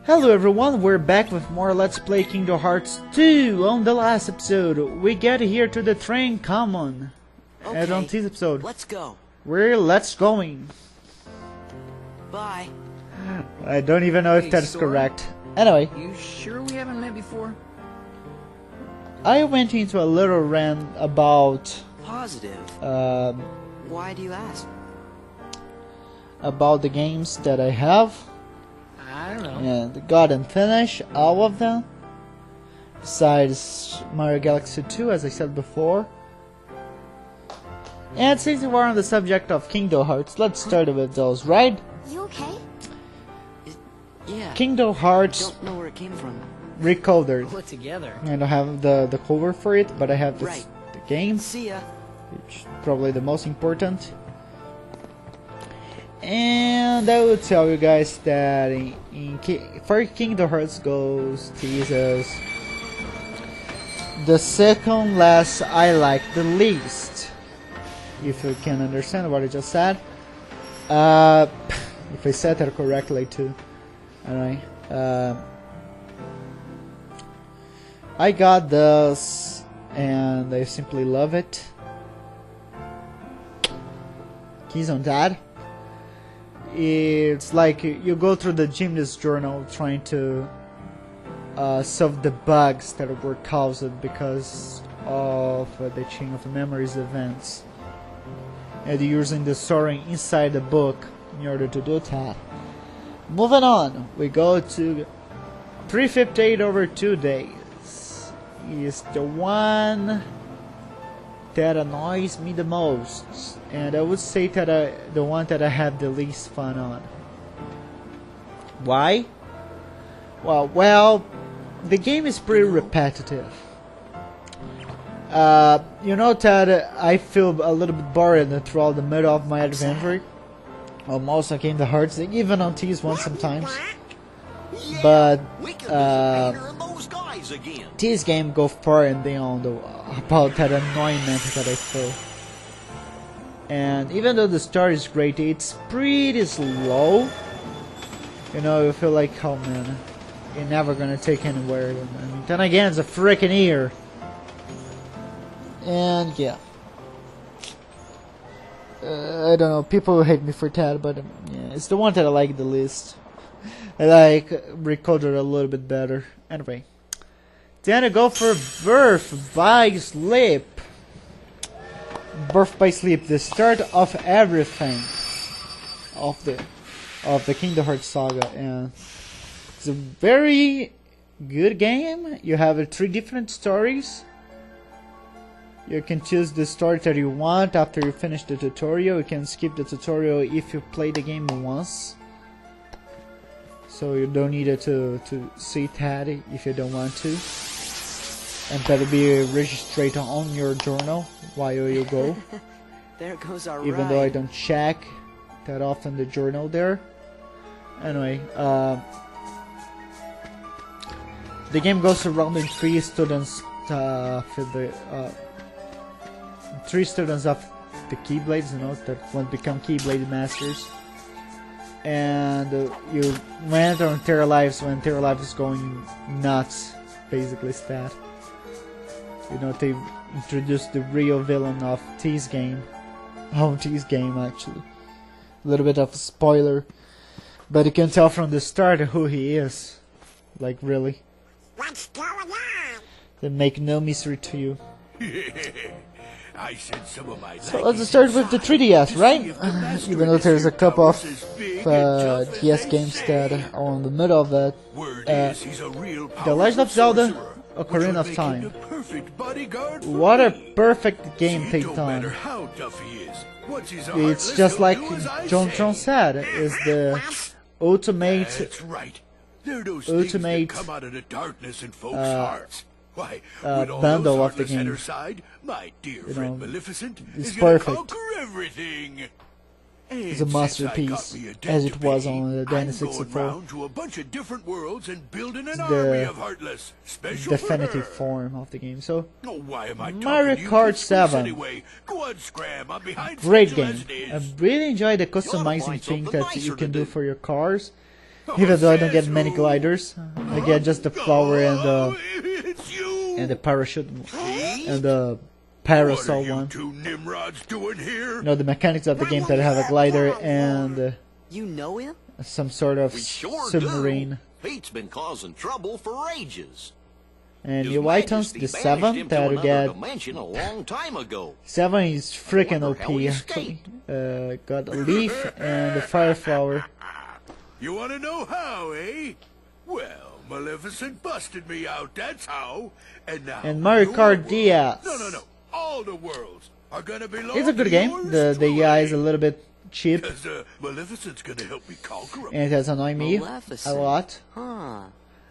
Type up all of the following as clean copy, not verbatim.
Hello everyone, we're back with more Let's Play Kingdom Hearts 2. On the last episode, we get here to the train common. Okay, And on this episode, let's go. let's going. Bye. I don't even know if Hey, that's Sora? correct. Anyway, You sure we haven't met before? I went into a little rant about Positive. Why do you ask? about the games that I have. I don't know. And got and finished all of them. Besides Mario Galaxy 2, as I said before. And since we're on the subject of Kingdom Hearts, let's start with those, right? You okay? Yeah. Kingdom Hearts Don't know where it came from. Recoded. Put together. I don't have the cover for it, but I have this, Right. the game, See ya. which is probably the most important. And I will tell you guys that for Kingdom Hearts Goes Teasers, the second last I like the least. If you can understand what I just said. If I said that correctly too. Alright. I got this and I simply love it. Keys on that. It's like you go through the Gymnast Journal trying to solve the bugs that were caused because of the Chain of Memories events, and using the story inside the book in order to do that. Moving on, we go to 358 over 2 days. Is the one that annoys me the most, and I would say that the one that I have the least fun on. Why? Well, the game is pretty repetitive. You know that I feel a little bit bored throughout the middle of my adventure. Most of Kingdom Hearts, even on TS1 sometimes. But this game go far and beyond about that annoyment that I feel. And even though the story is great, it's pretty slow. You know, you feel like, oh man, you're never gonna take anywhere. I mean, then again, it's a freaking ear. And yeah. I don't know, people hate me for that, but yeah, it's the one that I like the least. I like Recoded a little bit better. Anyway. Then I go for Birth by Sleep. Birth by Sleep, the start of everything of the Kingdom Hearts saga, and it's a very good game. You have 3 different stories. You can choose the story that you want after you finish the tutorial. You can skip the tutorial if you play the game once. So you don't need to see that if you don't want to. And that'll be registered on your journal while you go. There goes our Even ride. though I don't check that often the journal there. Anyway, the game goes around in 3 students for the 3 students of the Keyblades, you know, that want to become Keyblade masters. And you enter on Terra Lives when Terra Lives is going nuts, basically is that. You know, they introduced the real villain of T's game. Oh, T's game actually. A little bit of a spoiler. But you can tell from the start who he is. Like, really. What's going on? They make no mystery to you. I sent some of my So let's start with the 3DS, right? Even though there's a couple of DS games that are on the middle of that. The Legend of Zelda Ocarina of Time. What a perfect game they've done. It's just like John Tron said, is the ultimate bundle of the game. Side, my dear You friend know, Maleficent it's is gonna perfect. conquer everything. It's a masterpiece, as it was on the Dynasty 64. Round to a bunch of different worlds and building an The army of Heartless. Special definitive for her. form of the game. So, Oh, why am I Mario talking to you Kart this 7. Anyway? Go on, Scram. I'm behind great schedule game. as it I is. really enjoy the find customizing thing something that you nicer can to do do. for your cars. Even though I don't get many gliders, I get just the flower It's you. and the parachute and the parasol What are you one. two Nimrods doing here? You know the mechanics of the game that have a glider and You know him? some sort of We sure submarine. do. Pete's been causing trouble for ages. And His new items, Majesty the banished 7 him to that you another get. dimension a long time ago. 7 is freaking wonder how OP he actually. Got a leaf and a fire flower. You want to know how, eh? Well, Maleficent busted me out, that's how. And now And Mario your Kart world- DS. No. All the worlds are gonna belong It's a good to game. yours The AI is a truly. little bit cheap 'Cause, Maleficent's gonna help me conquer 'em. and it has annoyed me a Maleficent. lot. Huh.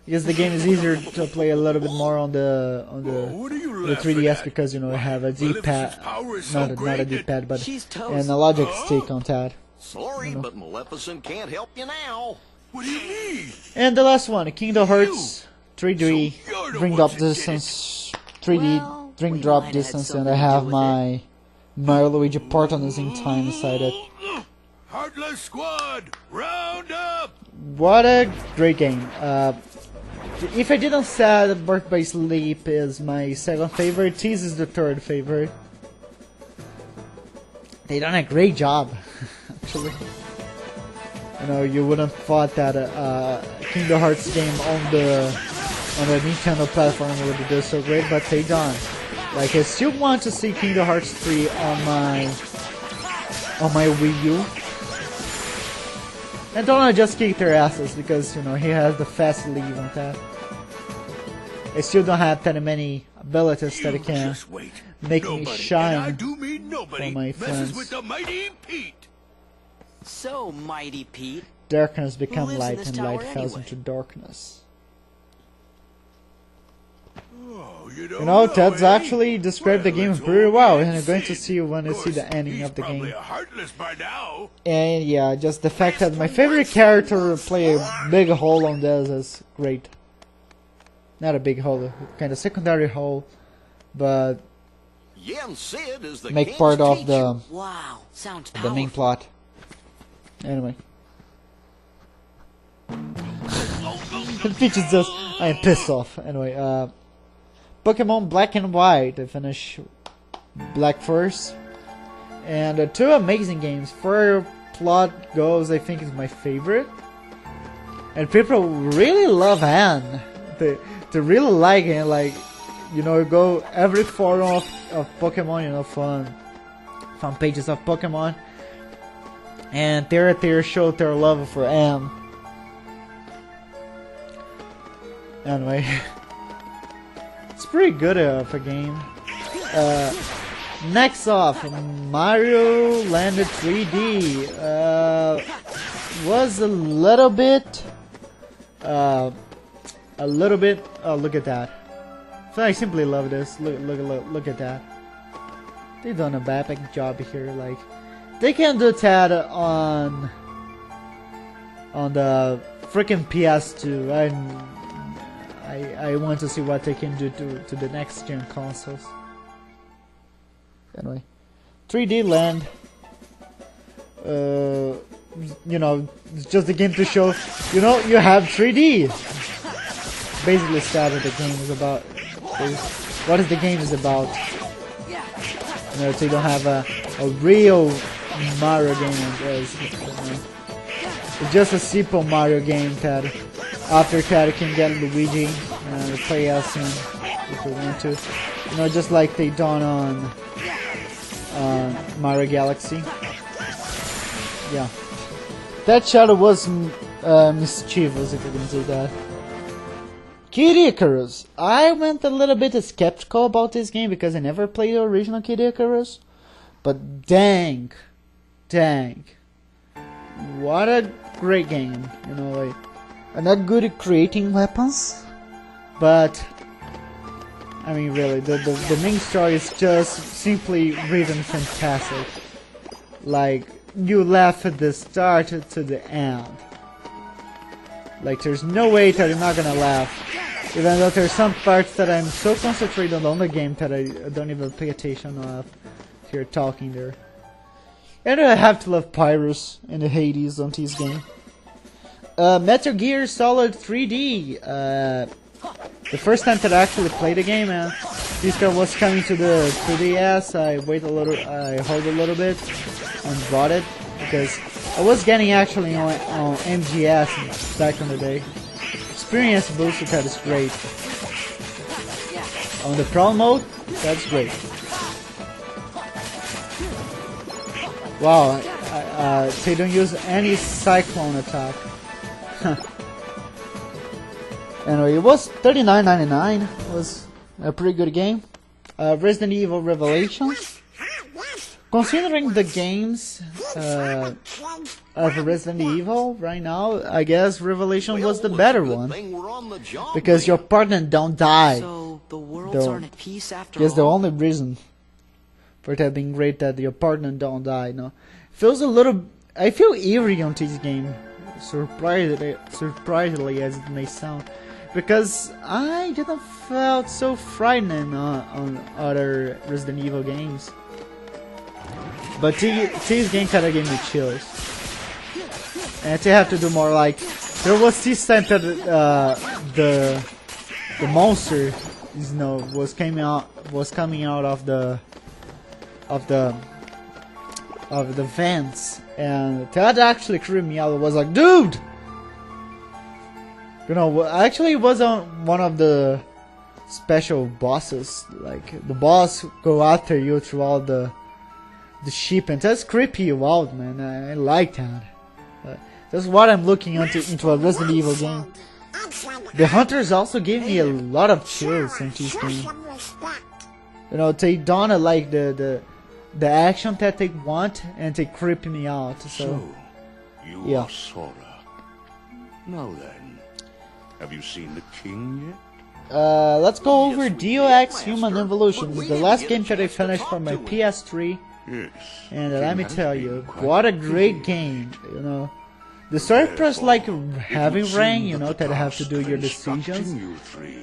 Because the game is easier to play a little bit more on the What are you the laughing 3DS at? because you know I have a D-pad, Maleficent's power is so not a great that- D-pad, but She's toast. an analogic stick on that. Sorry, but Maleficent can't help you now. What do you mean? And the last one, Kingdom Hearts 3D So you're the Ring ones Drop that did it. Distance, 3D Well, Ring we Drop might have had Distance, and something I to have do with my Mario Luigi part on the same time inside it. Heartless Squad, round up! What a great game. If I didn't say that Birth by Sleep is my second favorite, Tease is the third favorite. They done a great job, actually. You know, you wouldn't thought that Kingdom Hearts game on the Nintendo platform would do so great, but they done. Like, I still want to see Kingdom Hearts 3 on my Wii U. And don't just kick their asses because, you know, he has the fast lead on that. I still don't have that many abilities that I You can just wait. make me Nobody, shine and I do mean nobody, for my messes friends. with the mighty Pete. So, Mighty Pete. Darkness become lives in light this and light tower falls anyway? into darkness. Oh, You know, Ted's eh? actually described the game it's pretty all well, been and I'm going to seen. see when I Of see the course, ending he's of the probably game. a heartless by now. And yeah, just the fact that my favorite character play a big hole on this is great. Not a big hole, kind of secondary hole, but Yen Sid is the make king's part of teacher. the Wow. Sounds the powerful. main plot. Anyway. Peach is just, I am pissed off. Anyway, Pokemon Black and White. I finished Black first. And two amazing games. For plot goes, I think is my favorite. And people really love Anne. They really like it. Like, you know, you go every forum of Pokemon, you know, from pages of Pokemon. And they show their love for Anne. Anyway, it's pretty good of a game. Next off, Mario Land 3D was a little bit. Oh, look at that! So I simply love this. Look at that. They've done a epic job here. Like, they can do that on the freaking PS2. I want to see what they can do to the next gen consoles. Anyway, 3D Land. You know, it's just a game to show. You know, you have 3D. Basically, started the game is about. What is the game is about? You know, so you don't have a real Mario game. It's just a simple Mario game that after that you can get Luigi and play as him if you want to. You know, just like they done on Mario Galaxy. Yeah. That shadow was mischievous, if you can say that. Kid Icarus. I went a little bit skeptical about this game because I never played the original Kid Icarus. But dang. What a great game. You know, like, I'm not good at creating weapons, but I mean, really, the main story is just simply written fantastic. Like, you laugh at the start to the end. Like, there's no way that you're not gonna laugh. Even though there's some parts that I'm so concentrated on the game that I don't even pay attention of here talking there. And I have to love Pyrus and the Hades on this game. Metal Gear Solid 3D. The first time that I actually played the game, this guy was coming to the 3DS. I hold a little bit and bought it because I was getting actually on MGS back in the day. Experience boosted, that is great. On the Pro mode, that's great. Wow, they don't use any Cyclone attack. Anyway, it was $39.99. It was a pretty good game. Resident Evil Revelations. Considering the games of Resident Evil right now, I guess Revelation was the better one. Because your partner don't die. So the worlds aren't at peace after Yes, the all? only reason for it being great that your partner don't die. No, feels a little. I feel eerie on this game, surprisingly as it may sound, because I didn't felt so frightening on other Resident Evil games. But this game kinda gave me chills. And they have to do more like there was this time that the monster was coming out of the vents, and that actually creeped me out. It was like, dude, actually it was on one of the special bosses. Like the boss go after you through all the ship, and that's creepy you out, man. I like that. That's what I'm looking into a Resident Evil game. The Hunters also gave me a lot of chills in this game. They don't like the action that they want, and they creep me out. So you are Sora. Now then, have you seen the king yet? Let's go over DOX Human Evolution. This is the last game that I finished for my PS3. Yes. And let me tell you, what a great game, The story press like Heavy Rain, that have to do your decisions,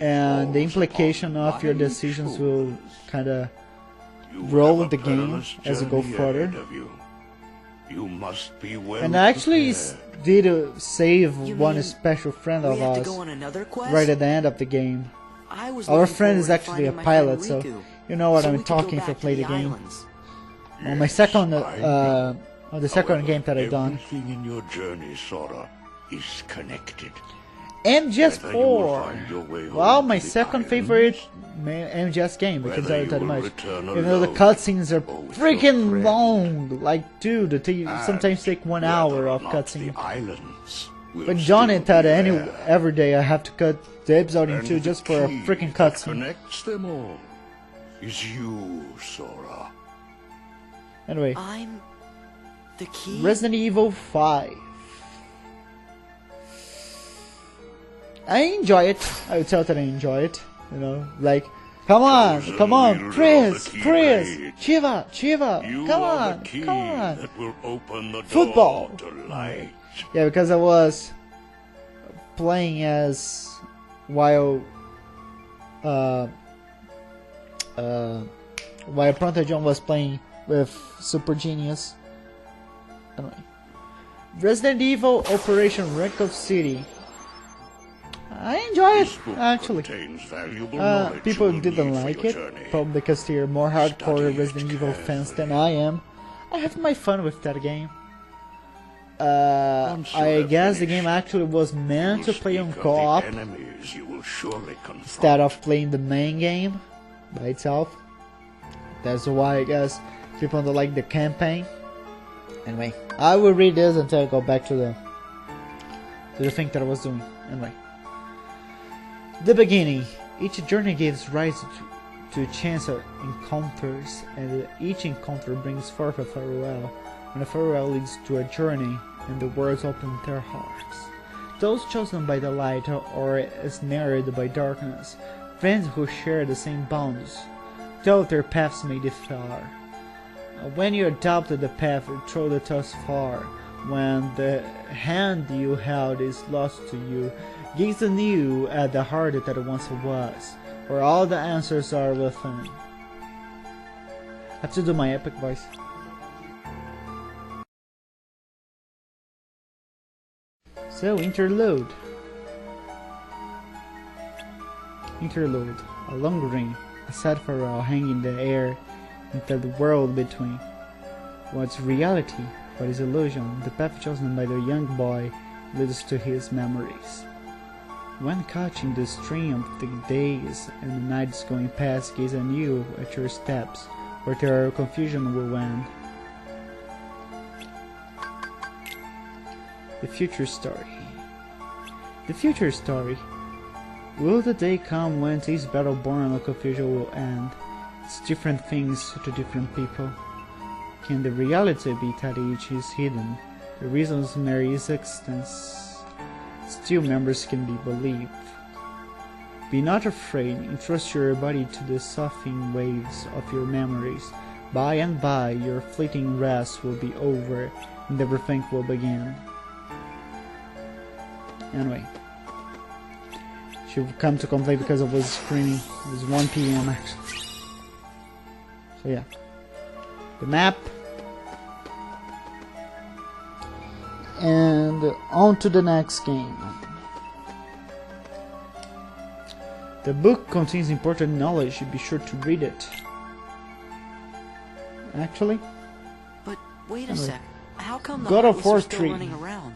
and the implication of your decisions will kinda roll with the game as you go further. And I actually did save one special friend of ours right at the end of the game. Our friend is actually a pilot, so you know what I'm talking if I play the game. On my second, on the second game that I done. Everything in your journey, Sora, is connected. MGS4. Well, my second favorite MGS game, because I that much. The cutscenes are freaking long. Like, dude, they sometimes take 1 hour of cutscene. But Johnny said every day I have to cut the episode in two just for a freaking cutscene. Connects them all is you, Sora. Anyway, I'm the key. Resident Evil 5. I enjoy it. I would tell that I enjoy it. Like, come on, Chris, Chiva, come on. That will open the Football. door to light. Yeah, because I was playing as while Pronto John was playing with Super Genius. Anyway, Resident Evil Operation Raccoon City. I enjoy it, actually. People didn't like it, probably because they're more hardcore Resident Evil fans than I am. I have my fun with that game. I guess the game actually was meant to play on co-op instead of playing the main game by itself. That's why I guess people don't like the campaign. Anyway, I will read this until I go back to the thing that I was doing. Anyway, the beginning. Each journey gives rise to a chance of encounters, and each encounter brings forth a farewell. And a farewell leads to a journey, and the worlds open their hearts. Those chosen by the light or ensnared by darkness, friends who share the same bonds, though their paths may differ. When you adopted the path through thus far, when the hand you held is lost to you, gaze anew at the heart that once was, where all the answers are within. I have to do my epic voice. So, interlude. Interlude. A long ring, a sad farewell hanging in the air into the world between. What's reality? What is illusion? The path chosen by the young boy leads to his memories. When catching the stream of the days and the nights going past, gaze anew at your steps, where their confusion will end. The future story. The future story. Will the day come when this battle born of confusion will end? It's different things to different people. Can the reality be that each is hidden? The reasons merely existence. Still members can be believed. Be not afraid, entrust your body to the softening waves of your memories. By and by your fleeting rest will be over and everything will begin. Anyway. She'll come to complain because I was screaming. It was 1 PM actually. So yeah. The map. And on to the next game. The book contains important knowledge, be sure to read it. Actually? But wait a sec. How come the God of Heartless War are still 3. running around?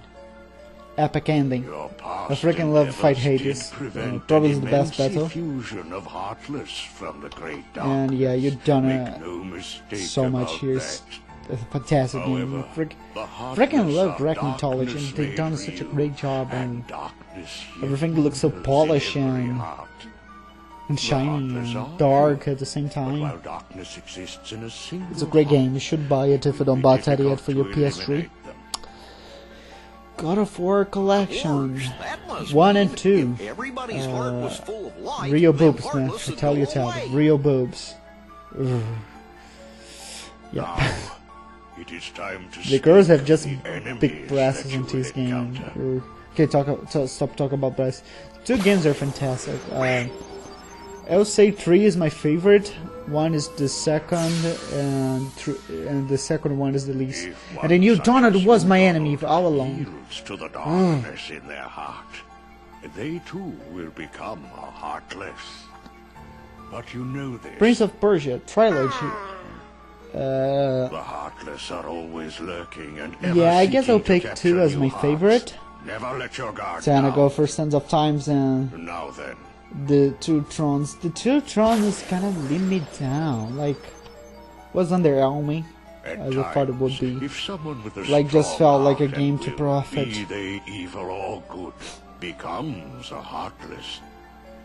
Epic ending. Your I past freaking love fight endeavors Hades. did prevent Probably an the best immense battle. effusion of Heartless from the great dark. And yeah, you've done Make no mistake so much about here. that. It's a fantastic game. However, the Freaking Heartless love are Greek mythology, darkness and they've done made such a real, great job, and darkness everything yet looks so lingers in polished every and heart. shiny Heartless and are dark pure, at the same but time. while darkness exists in a single It's a great game. You heart, should buy it if you don't it buy would it be yet for your difficult to PS3. eliminate them. God of War Collection. Course, that must 1 mean and 2. if everybody's heart was full of light, Real then boobs, man. Heartless I would tell go you, Tab. away. Real boobs. Ugh. Yeah. Now, it is time to The girls have seek just the enemies big breasts that in you this will game. encounter. Okay, stop talking about breasts. 2 games are fantastic. I would say 3 is my favorite. 1 is the second, and the second one is the least. If And I knew one Donald such as was my you, enemy Donald, all along. yields to the darkness in their heart, they too will become a heartless. But you know this. Prince of Persia trilogy. The heartless are always lurking and ever Yeah, I guess seeking I'll to pick capture 2 as new my hearts. favorite. Never let your guard Then I down. go for Sands of Times and Now then, the 2 Trons. The 2 Trons kind of lead me down. Like, was underwhelming at as I thought it would times, be. if someone with a Like, just strong felt like a heart game and to will, profit. be they evil or good, becomes a heartless.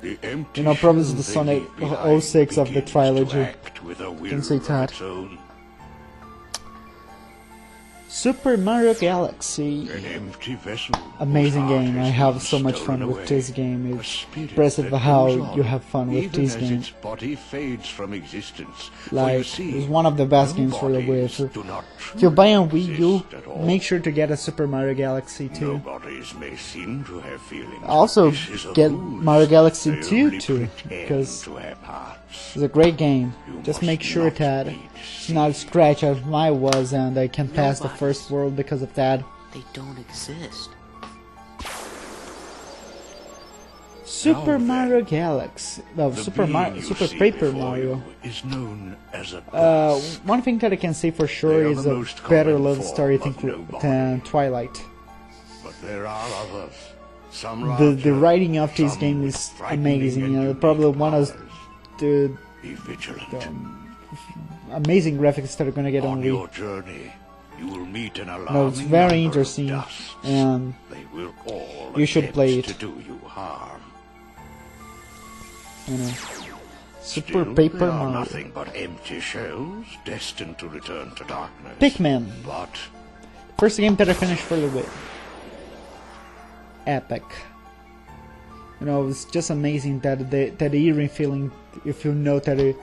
The empty You know, probably shell the they Sonic leave behind 06 of the begins to trilogy. act with a will Don't say of that. its own. Super Mario Galaxy. An empty vessel. Amazing whose heart game. I has have been so much stolen fun with away. this game. A It's spirit impressive that how goes on, you have fun with even this as game. its body fades from existence. For Like, you see, it's one of the best games for the nobodies Wii. do not If you buy on Wii U, exist at all. make sure to get a Super Mario Galaxy 2. Nobodies may seem to have feelings. Also, This is a get ruse. Mario Galaxy They 2 only too, pretend because to have hearts. it's a great game. You Just must make sure not that be it's not scratch as mine was and I can pass the Nobodies. first world because of that. They don't exist. Super then, Mario Galaxy. No, The Super Mario, being you Super see Paper before Mario. you is known as a One thing that I can say for sure They are is the a most better common love form story of nobody. than Twilight. But there are others. Some The larger, writing of this some game with is frightening amazing. and unique Probably one of powers. the Be vigilant. amazing graphics that are gonna get on On Wii. your journey, you will meet an alarming No, it's very number of interesting, dusts. and They will all you should attempt play it. to do you harm. You know, Super Still, Paper they are Mario. nothing but empty shells destined to return to darkness. Pikmin. But First game that I finished for the Wii. Epic. You know, it's just amazing that that eerie feeling if you know that you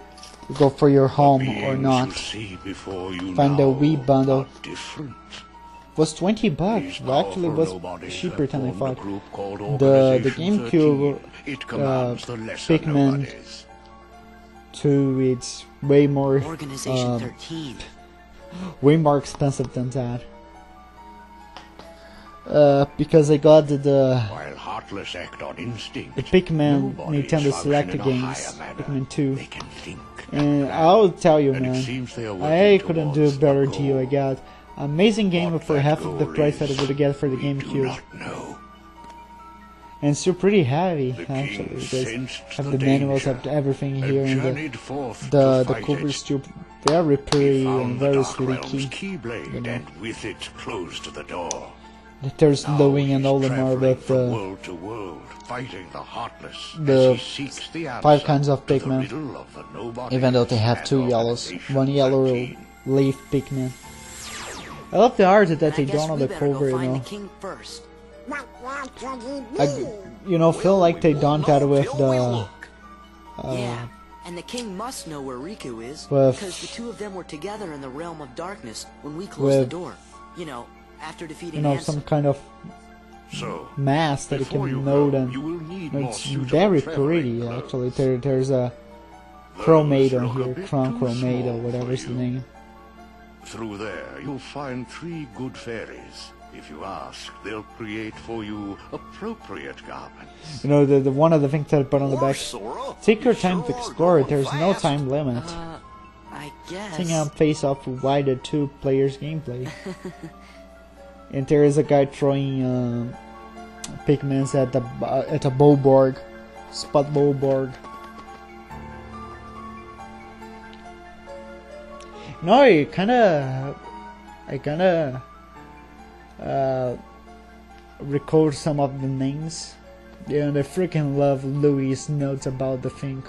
go for your home or beings not. you see before you Find the now Wii bundle. are different. Was $20. These Well, actually, it was powerful nobodies cheaper have than I formed a thought. group called The Organization GameCube 13. It commands the lesser Pikmin nobodies. 2, it's way more Organization 13. way more expensive than that. because I got the While Heartless act on instinct, Pikmin nobody Nintendo is Select functioning in a games, higher manner. Pikmin 2, They can think and I'll tell you, and it man, seems they are I working couldn't do towards a better a deal. I goal. got amazing game What for that half of the goal price that I is, would get for the we do GameCube, not know. and it's still pretty heavy The actually king because sensed have the the manuals, danger have everything and here, and journeyed forth the to fight cover it. is still very He pretty and found the very Dark Realm's sleeky. Keyblade, you know. and with it closed the door. There's Now Lowing and he's all the more, traveling but from world to world, fighting the Heartless the as he seeks the answer 5 kinds of to the Pikmin, riddle of the nobodies even though they have and 2 yellows, Organization 1 yellow 13. leaf Pikmin. I love the art that they I guess done on we the better cover, go you find know. the king first. What could he be? I feel like they done that with Till we the look. Yeah, and the king must know where Riku is, With- because the two of them were together in the realm of darkness when we closed the with- door. You know, after defeating you know, Ansem. some kind of So, mask that you before you can go, load, and you will need more it's suitable very traveling pretty clothes. actually. There's a Those Chromate on look a here, bit Chrome too Chromate or small whatever's for the you. name. Through there, you'll find 3 good fairies. If you ask, they'll create for you appropriate garments. You know, the one of the things that I put on the Or back. Sora. Take your You time to sure are explore it. going There's no fast. time limit. I guess. Thing out face off why the 2 players gameplay. And there is a guy throwing Pikmins at a Bulborg, Spot Bulborg. No, I kinda record some of the names. Yeah, and I freaking love Louis' notes about the thing.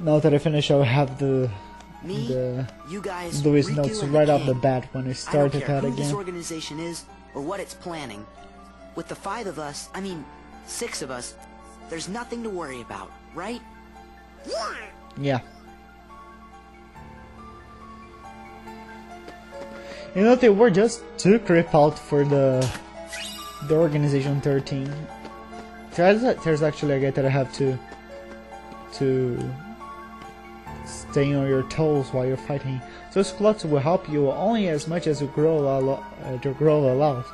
Now that I finish, I'll have the Me, you guys, Louis Riku notes and right the off the king. bat when I I don't started care that who this again. organization is or what it's planning. With the 5 of us, I mean, 6 of us, there's nothing to worry about, right? Yeah. Yeah. You know, they were just too creep out for the Organization 13. There's actually a guy that I have to stay on your toes while you're fighting. Those clothes will help you only as much as you grow aloud.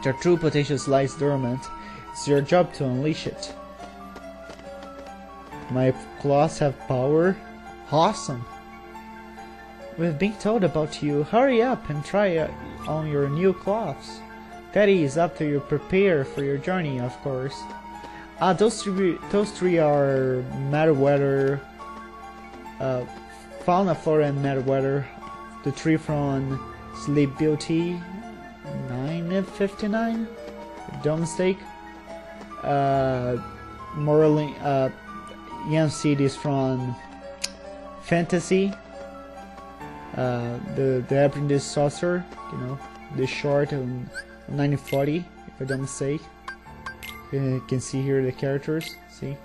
Your true potential lies dormant. It's your job to unleash it. My claws have power? Awesome! We've been told about you. Hurry up and try on your new cloths. That is up to you. Prepare for your journey, of course. Those three are Meriwether, Fauna, Flora, and Meriwether. The 3 from Sleep Beauty, 959, don't mistake. Morally, Yan Seed is from Fantasy. The Apprentice Saucer, you know, the short 1940, if I don't mistake. You can see here the characters. See,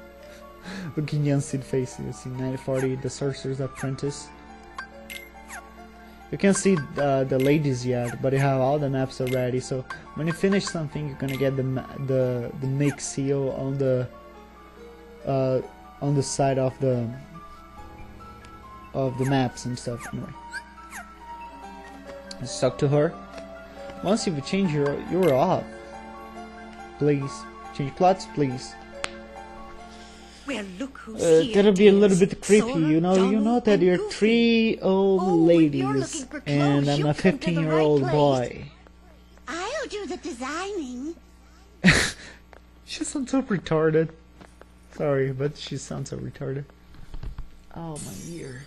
look at Yan Seed face. You see 1940, the Sorcerer's Apprentice. You can't see the ladies yet, but you have all the maps already. So when you finish something, you're gonna get the make seal on the side of the maps and stuff. Anyway, let's talk to her. Once you've changed you're off. Please change plots, please. Well, look who's here. That'll be a little dears. bit creepy, Sora, you know. You know Donald, that and you're Goofy. 3 old Oh, if you're ladies, looking for and clothes, I'm you a come to the 15-year-old right boy. I'll do the designing. She sounds so retarded. Sorry, but she sounds so retarded. Oh, my ear.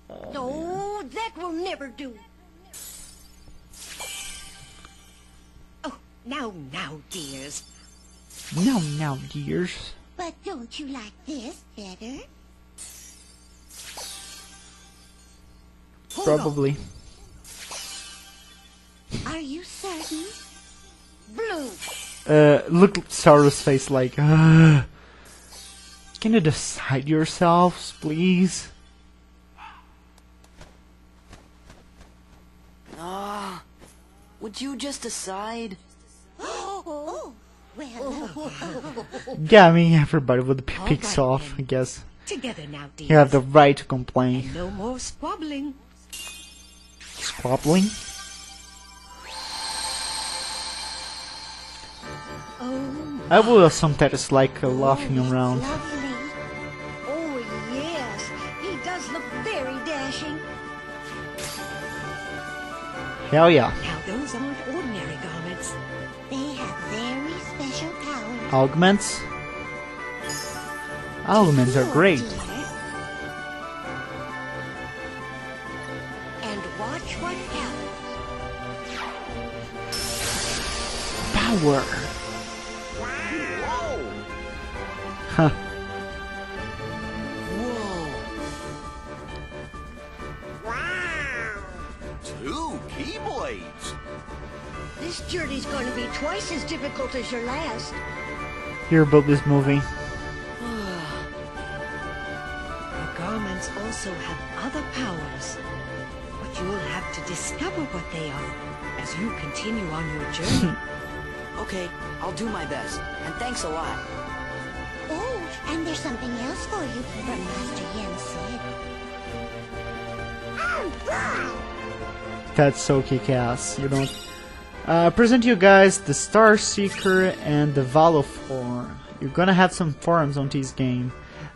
Oh, that will never do. Oh, now, dears. No, dears. But don't you like this better? Hold on. Probably. Are you certain? Blue. Look at Sarah's face like, can you decide yourselves, please? Would you just decide? Oh, well. Yeah, I mean, everybody would be All picks right, off, then. I guess. Together now, dears. You have the right to complain. No more squabbling. squabbling. Oh, I will assume that it's like laughing Oh, it's around. lovely. oh yes. He does look very dashing. Hell yeah. Now those aren't ordinary garments. They have very special powers. Augments. Augments are Look, great. dear. And watch what happens. Power. Whoa! Huh. Whoa! Two keyblades. This journey's going to be twice as difficult as your last. Hear about this movie. The garments also have other powers. But you'll have to discover what they are as you continue on your journey. Okay, I'll do my best. And thanks a lot. Oh, and there's something else for you from Master Yen Sid. Oh, That's so kick-ass. You don't. Present you guys the Star Seeker and the Valofor. You're gonna have some forms on this game,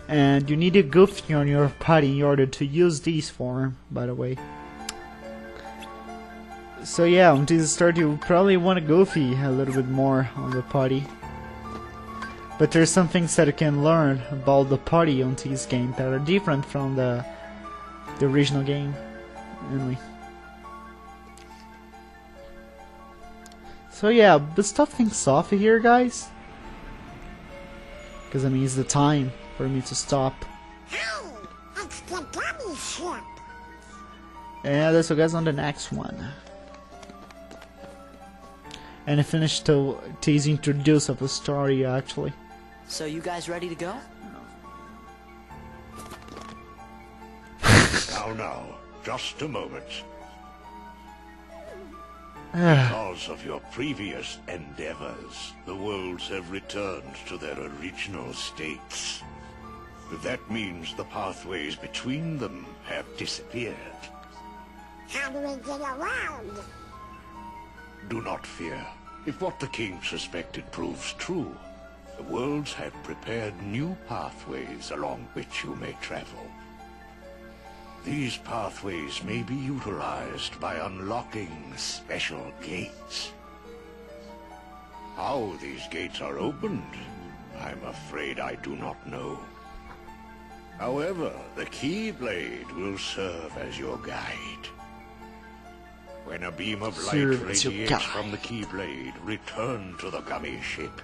and you need a Goofy on your party in order to use these form. By the way. So yeah, on this start you probably want a Goofy a little bit more on the party. But there's some things that you can learn about the party on this game that are different from the original game. Anyway. So yeah, but stop things off here, guys. Because I mean, it's the time for me to stop. hey, it's the gummy ship. And that's what guys on the next one. And I finished to tease introduce of the story actually. So you guys ready to go? Now, just a moment. Because of your previous endeavors, the worlds have returned to their original states. That means the pathways between them have disappeared. How do we get around? Do not fear. If what the king suspected proves true, the worlds have prepared new pathways along which you may travel. These pathways may be utilized by unlocking special gates. How these gates are opened, I'm afraid I do not know. However, the Keyblade will serve as your guide. When a beam of light Serve as your radiates guide. from the Keyblade, return to the gummy ship.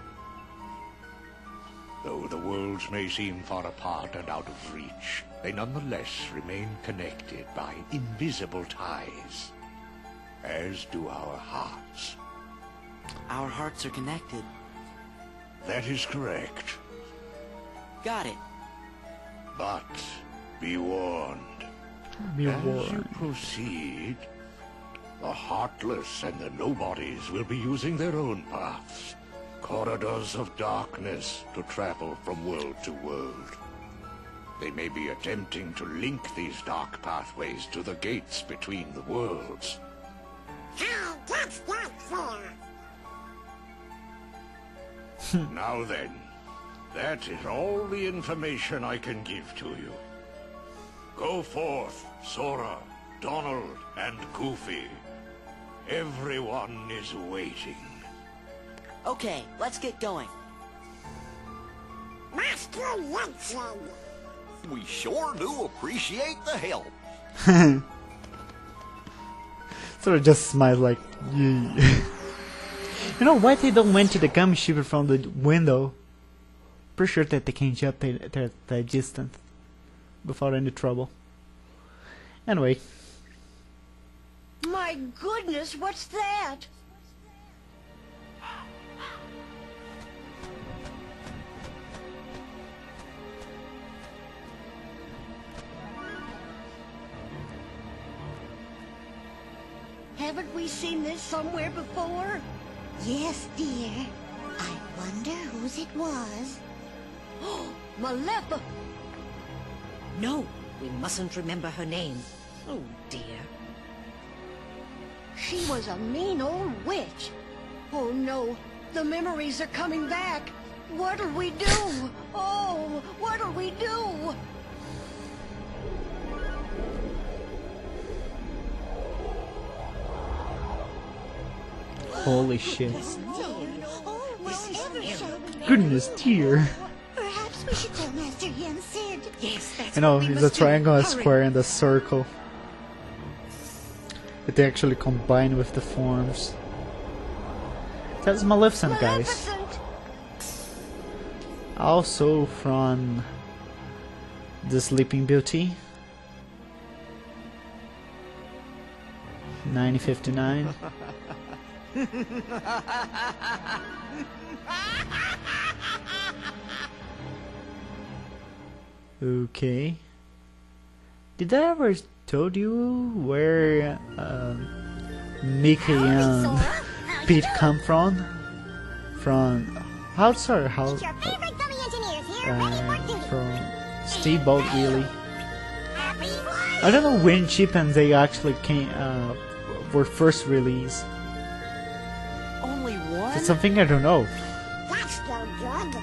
Though the worlds may seem far apart and out of reach, they nonetheless remain connected by invisible ties, as do our hearts. Our hearts are connected. That is correct. Got it. But be warned. Be As you warned. proceed, the Heartless and the Nobodies will be using their own paths, corridors of darkness, to travel from world to world. They may be attempting to link these dark pathways to the gates between the worlds. Hey, that's not fair. Now then, that is all the information I can give to you. Go forth, Sora, Donald, and Goofy. Everyone is waiting. Okay, let's get going. Master Yensen. We sure do appreciate the help. Sort of just smiles like, yeah. You know why they don't went to the gummy ship from the window? Pretty sure that they can jump that distance without any trouble. Anyway, My goodness, what's that? Haven't we seen this somewhere before? Yes, dear. I wonder whose it was. Malefa! No, we mustn't remember her name. Oh, dear. She was a mean old witch. Oh no, the memories are coming back. What'll we do? Oh, what'll we do? Holy shit. Oh, whatever shall we do? Goodness dear. Perhaps we should tell Master Yin Sid. Yes, that's You know, what we it's a must do. triangle, a Hurry. square, and a circle. But they actually combine with the forms. That's Maleficent, guys. Maleficent. Also from The Sleeping Beauty. 1959. Okay. Did I ever told you where Mickey and Pete come from? From how? Sorry, how? Your favorite dummy engineers here, ready for duty. From Steamboat Willie. Happy I don't know when Chip and they actually came were first released. Only one? It's something I don't know. That's no good.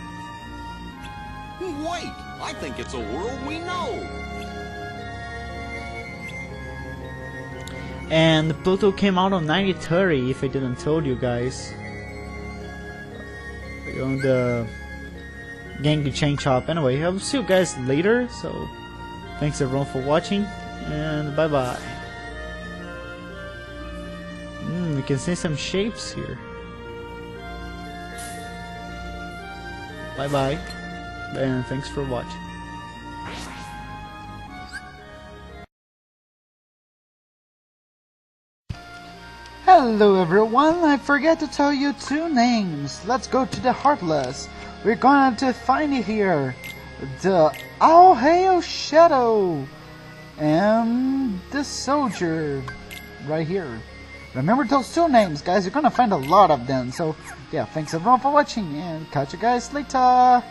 Wait, I think it's a world we know. And Pluto came out on 1930, if I didn't told you guys. On the Gangy Chain Chop. Anyway, I'll see you guys later, so thanks everyone for watching, and bye bye. We can see some shapes here. Bye bye, and thanks for watching. Hello everyone, I forgot to tell you two names. Let's go to the Heartless. We're going to find it here. The All Hail Shadow and the Soldier right here. Remember those two names, guys. You're gonna find a lot of them. So yeah, thanks everyone for watching and catch you guys later.